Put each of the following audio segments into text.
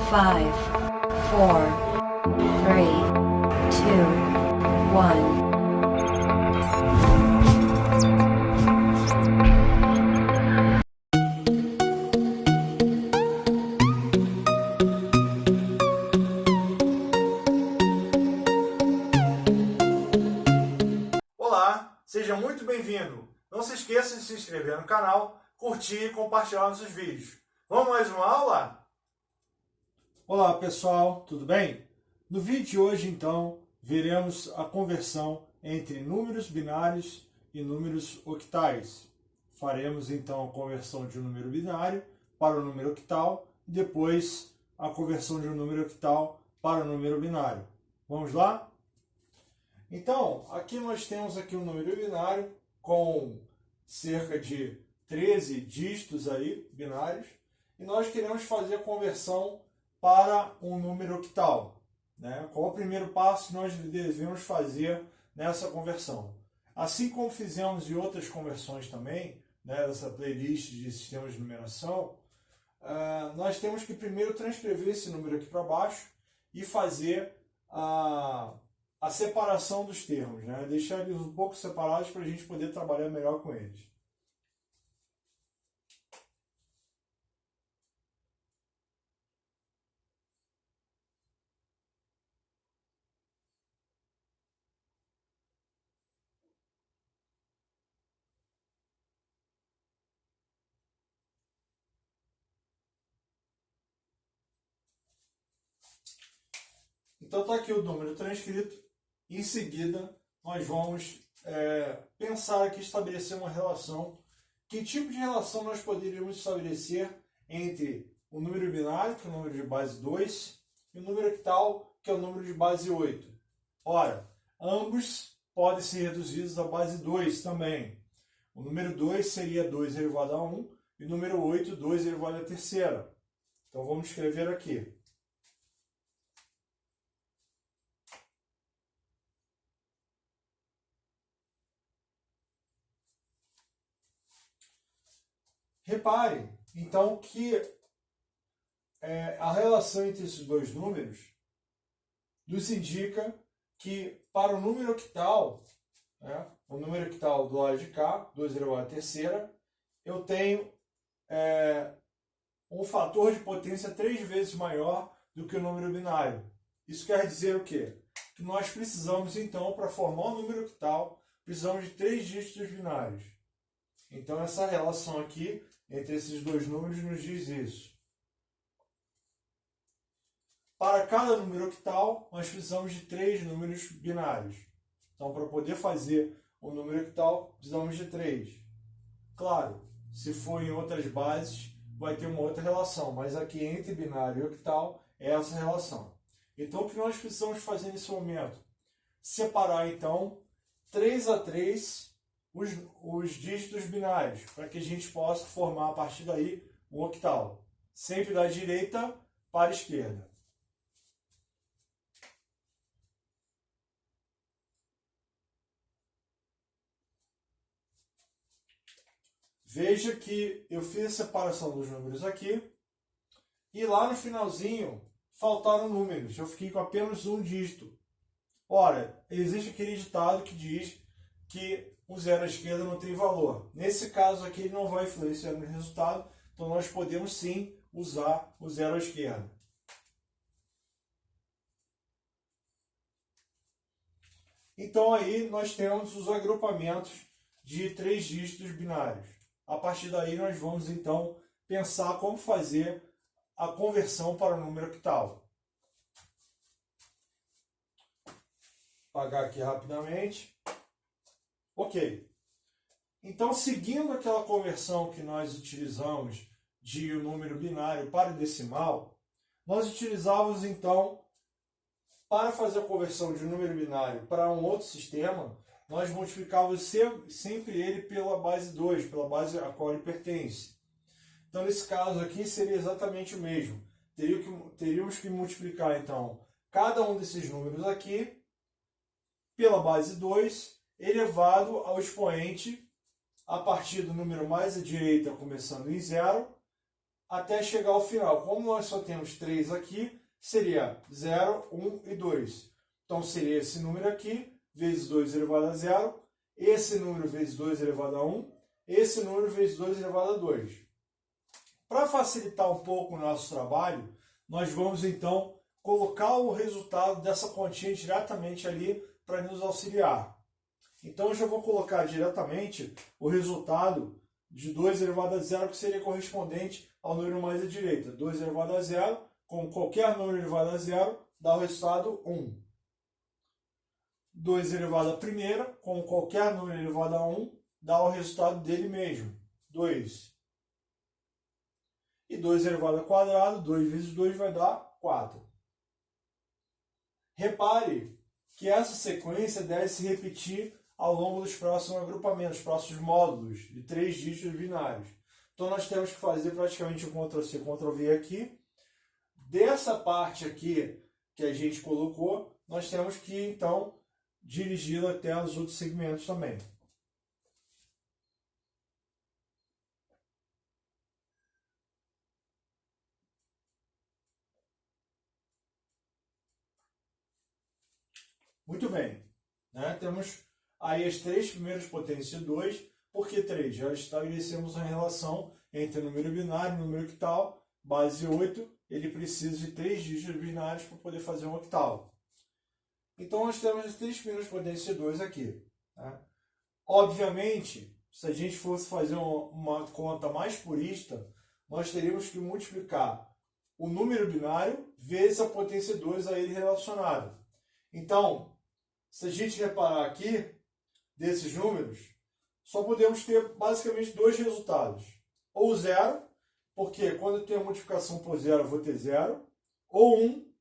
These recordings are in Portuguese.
5, 4, 3, 2, 1. Olá, seja muito bem-vindo. Não se esqueça de se inscrever no canal, curtir e compartilhar nossos vídeos. Vamos mais uma aula? Olá pessoal, tudo bem? No vídeo de hoje então, veremos a conversão entre números binários e números octais. Faremos então a conversão de um número binário para o número octal e depois a conversão de um número octal para o número binário. Vamos lá? Então, aqui nós temos aqui um número binário com cerca de 13 dígitos aí, binários, e nós queremos fazer a conversão para um número octal, né? Qual o primeiro passo que nós devemos fazer nessa conversão? Assim como fizemos em outras conversões também, né, nessa playlist de sistemas de numeração, nós temos que primeiro transcrever esse número aqui para baixo e fazer a separação dos termos, né? Deixar eles um pouco separados para a gente poder trabalhar melhor com eles. Então está aqui o número transcrito. Em seguida, nós vamos pensar aqui, estabelecer uma relação. Que tipo de relação nós poderíamos estabelecer entre o número binário, que é o número de base 2, e o número octal, que é o número de base 8? Ora, ambos podem ser reduzidos à base 2 também. O número 2 seria 2 elevado a 1, e o número 8, 2 elevado à terceira. Então vamos escrever aqui. Repare, então, que a relação entre esses dois números nos indica que para o número octal, né, o número octal do lado de cá, 2 elevado à terceira, eu tenho um fator de potência 3 vezes maior do que o número binário. Isso quer dizer o quê? Que nós precisamos, então, para formar um número octal, precisamos de 3 dígitos binários. Então, essa relação aqui entre esses dois números nos diz isso. Para cada número octal, nós precisamos de 3 números binários. Então, para poder fazer o número octal, precisamos de 3. Claro, se for em outras bases, vai ter uma outra relação, mas aqui entre binário e octal é essa relação. Então, o que nós precisamos fazer nesse momento? Separar, então, 3 a 3 os dígitos binários, para que a gente possa formar a partir daí um octal. Sempre da direita para a esquerda. Veja que eu fiz a separação dos números aqui, e lá no finalzinho faltaram números. Eu fiquei com apenas um dígito. Ora, existe aquele ditado que diz que o zero à esquerda não tem valor. Nesse caso aqui ele não vai influenciar no resultado, então nós podemos sim usar o zero à esquerda. Então aí nós temos os agrupamentos de 3 dígitos binários. A partir daí nós vamos então pensar como fazer a conversão para o número octal. Vou apagar aqui rapidamente. Ok. Então, seguindo aquela conversão que nós utilizamos de um número binário para o decimal, nós utilizávamos então, para fazer a conversão de um número binário para um outro sistema, nós multiplicávamos sempre ele pela base 2, pela base a qual ele pertence. Então, nesse caso aqui, seria exatamente o mesmo. Teríamos que multiplicar, então, cada um desses números aqui pela base 2, elevado ao expoente a partir do número mais à direita, começando em 0, até chegar ao final. Como nós só temos 3 aqui, seria 0, 1 e 2. Então seria esse número aqui, vezes 2 elevado a 0, esse número vezes 2 elevado a 1, esse número vezes 2 elevado a 2. Para facilitar um pouco o nosso trabalho, nós vamos então colocar o resultado dessa continha diretamente ali para nos auxiliar. Então eu já vou colocar diretamente o resultado de 2 elevado a 0, que seria correspondente ao número mais à direita. 2 elevado a 0, como qualquer número elevado a 0, dá o resultado 1. 2 elevado à primeira, como qualquer número elevado a 1, dá o resultado dele mesmo, 2. E 2 elevado ao quadrado, 2 vezes 2 vai dar 4. Repare que essa sequência deve se repetir ao longo dos próximos agrupamentos, próximos módulos de 3 dígitos binários. Então nós temos que fazer praticamente o Ctrl+C, Ctrl+V aqui. Dessa parte aqui que a gente colocou, nós temos que então dirigi-la até os outros segmentos também. Muito bem. Temos aí as 3 primeiras potências de 2. Por que 3? Já estabelecemos a relação entre número binário e número octal. Base 8, ele precisa de 3 dígitos binários para poder fazer um octal. Então nós temos as 3 primeiras potências de 2 aqui. Obviamente, se a gente fosse fazer uma conta mais purista, nós teríamos que multiplicar o número binário vezes a potência 2 a ele relacionado. Então, se a gente reparar aqui, desses números, só podemos ter basicamente 2 resultados. Ou 0, porque quando eu tenho a multiplicação por 0, eu vou ter 0. Ou 1,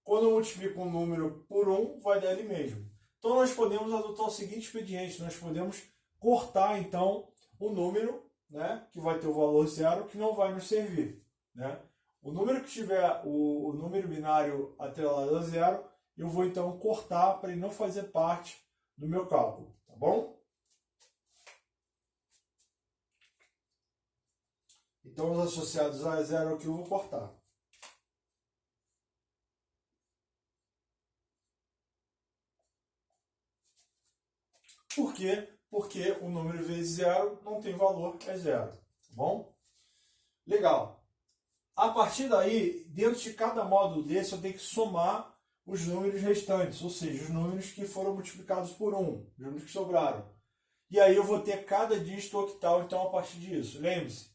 quando eu multiplico um número por 1, vai dar ele mesmo. Então nós podemos adotar o seguinte expediente, nós podemos cortar então o número, que vai ter o valor 0, que não vai nos servir. O número que tiver o número binário atrelado a 0, eu vou então cortar para ele não fazer parte do meu cálculo, tá bom? Então os associados a 0 aqui eu vou cortar. Por quê? Porque o número vezes 0 não tem valor, é 0, tá bom? Legal. A partir daí, dentro de cada módulo desse, eu tenho que somar os números restantes, ou seja, os números que foram multiplicados por 1, os números que sobraram. E aí eu vou ter cada dígito octal, então, a partir disso. Lembre-se,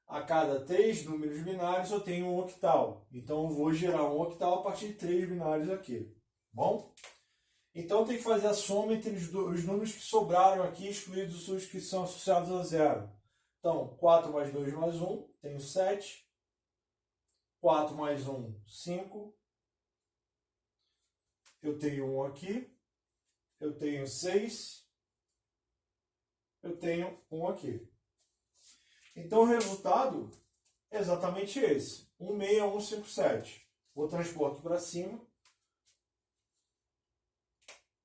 a cada 3 números binários eu tenho um octal. Então eu vou gerar um octal a partir de 3 binários aqui. Bom? Então tem que fazer a soma entre os números que sobraram aqui, excluídos os que são associados a 0. Então, 4 mais 2 mais 1, tenho 7. 4 mais 1, 5. Eu tenho 1 aqui. Eu tenho 6. Eu tenho 1 aqui. Então o resultado é exatamente esse. 16157. Vou transpor aqui para cima.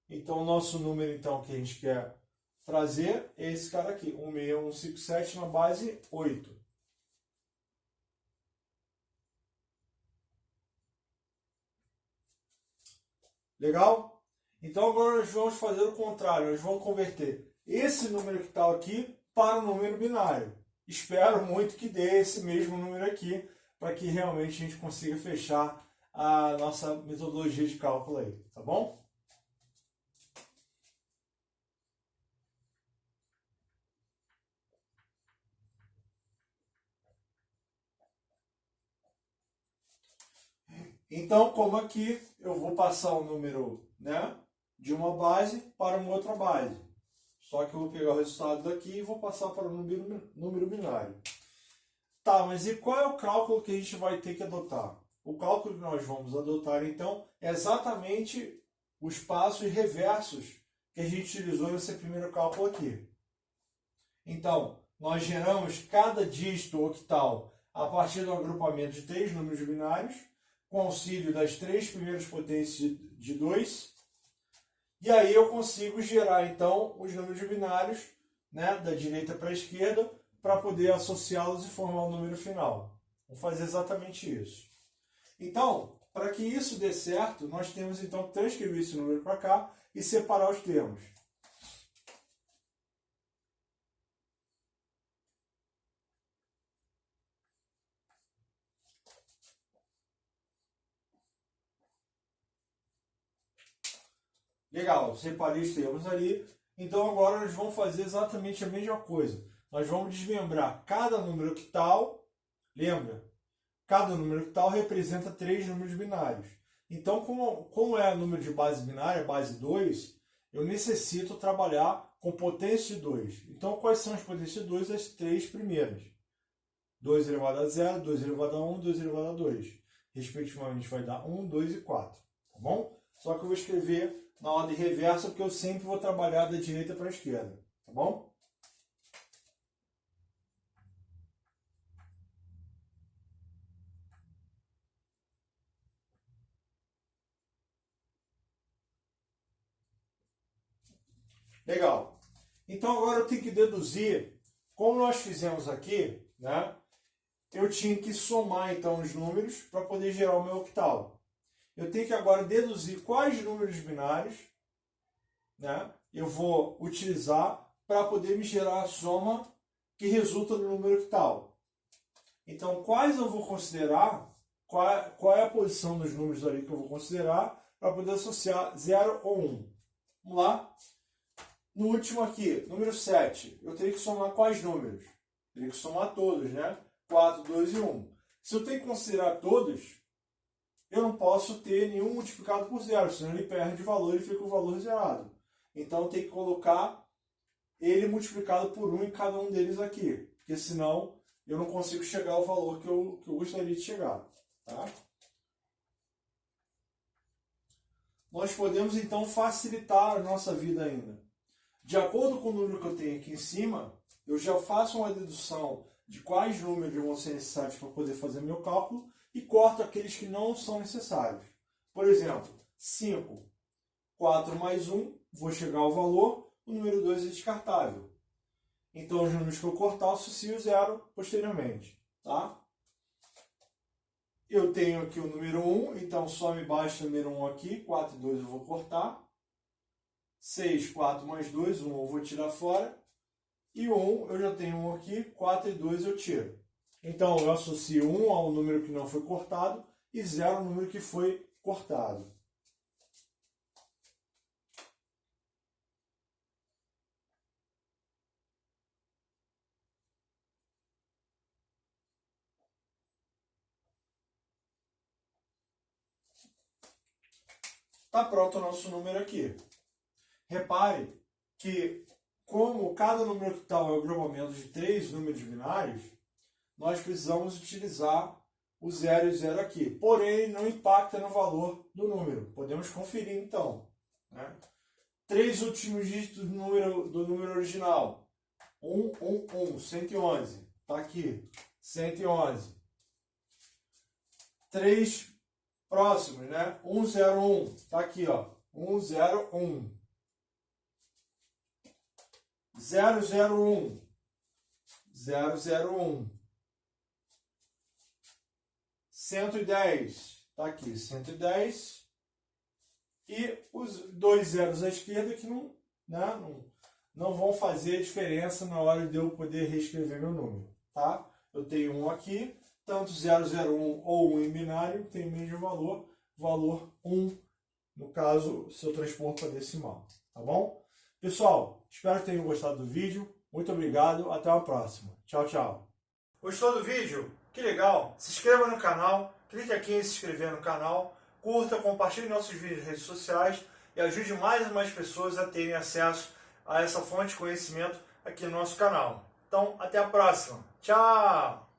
Então o nosso número então, que a gente quer trazer é esse cara aqui. 16157 na base 8. Legal? Então agora nós vamos fazer o contrário. Nós vamos converter esse número que está aqui para o número binário. Espero muito que dê esse mesmo número aqui, para que realmente a gente consiga fechar a nossa metodologia de cálculo aí, tá bom? Então, como aqui, eu vou passar o número de uma base para uma outra base. Só que eu vou pegar o resultado daqui e vou passar para o número binário. Tá, mas e qual é o cálculo que a gente vai ter que adotar? O cálculo que nós vamos adotar, então, é exatamente os passos reversos que a gente utilizou nesse primeiro cálculo aqui. Então, nós geramos cada dígito octal a partir do agrupamento de 3 números binários, com auxílio das 3 primeiras potências de 2. E aí eu consigo gerar, então, os números binários da direita para a esquerda para poder associá-los e formar o número final. Vamos fazer exatamente isso. Então, para que isso dê certo, nós temos então que transcrever esse número para cá e separar os termos. Legal, separei os termos ali. Então agora nós vamos fazer exatamente a mesma coisa. Nós vamos desmembrar cada número octal. Lembra? Cada número octal representa 3 números binários. Então, como é número de base binária, base 2, eu necessito trabalhar com potência de 2. Então, quais são as potências de 2? As 3 primeiras. 2 elevado a 0, 2 elevado a 1, 2 elevado a 2. Respectivamente, vai dar 1, 2 e 4. Tá bom? Só que eu vou escrever na ordem reversa, porque eu sempre vou trabalhar da direita para a esquerda. Tá bom? Legal. Então agora eu tenho que deduzir, como nós fizemos aqui, né? Eu tinha que somar então os números para poder gerar o meu octal. Eu tenho que agora deduzir quais números binários, né, eu vou utilizar para poder me gerar a soma que resulta no número octal. Então, quais eu vou considerar, qual é a posição dos números ali que eu vou considerar para poder associar 0 ou 1. Vamos lá? No último aqui, número 7, eu teria que somar quais números? Teria que somar todos, né? 4, 2 e 1. Se eu tenho que considerar todos, eu não posso ter nenhum multiplicado por 0, senão ele perde valor e fica o valor zerado. Então, eu tenho que colocar ele multiplicado por 1 em cada um deles aqui, porque senão eu não consigo chegar ao valor que eu gostaria de chegar. Tá? Nós podemos, então, facilitar a nossa vida ainda. De acordo com o número que eu tenho aqui em cima, eu já faço uma dedução de quais números vão ser necessários para poder fazer meu cálculo e corto aqueles que não são necessários. Por exemplo, 5, 4 mais 1, vou chegar ao valor, o número 2 é descartável. Então, os números que eu cortar, eu associo 0 posteriormente. Tá? Eu tenho aqui o número 1, então só me basta o número 1 aqui, 4 e 2 eu vou cortar. 6, 4 mais 2, 1 eu vou tirar fora. E o 1 eu já tenho 1 aqui, 4 e 2 eu tiro. Então eu associo 1 ao número que não foi cortado e 0 ao número que foi cortado. Está pronto o nosso número aqui. Repare que, como cada número octal é o agrupamento de 3 números binários, nós precisamos utilizar o 0 e o 0 aqui. Porém, não impacta no valor do número. Podemos conferir, então. Né? 3 últimos dígitos do número original. 111. Está aqui. 111. 3 próximos, né? 101. Está aqui, ó. 101. 001. 001. 110. Está aqui. 110. E os 2 zeros à esquerda que não vão fazer diferença na hora de eu poder reescrever meu número. Tá? Eu tenho um aqui. Tanto 001 ou 1 em binário tem o mesmo valor 1, no caso, se eu transpor para decimal. Tá bom? Pessoal, espero que tenham gostado do vídeo. Muito obrigado. Até a próxima. Tchau, tchau. Gostou do vídeo? Que legal! Se inscreva no canal, clique aqui em se inscrever no canal, curta, compartilhe nossos vídeos nas redes sociais e ajude mais e mais pessoas a terem acesso a essa fonte de conhecimento aqui no nosso canal. Então, até a próxima. Tchau!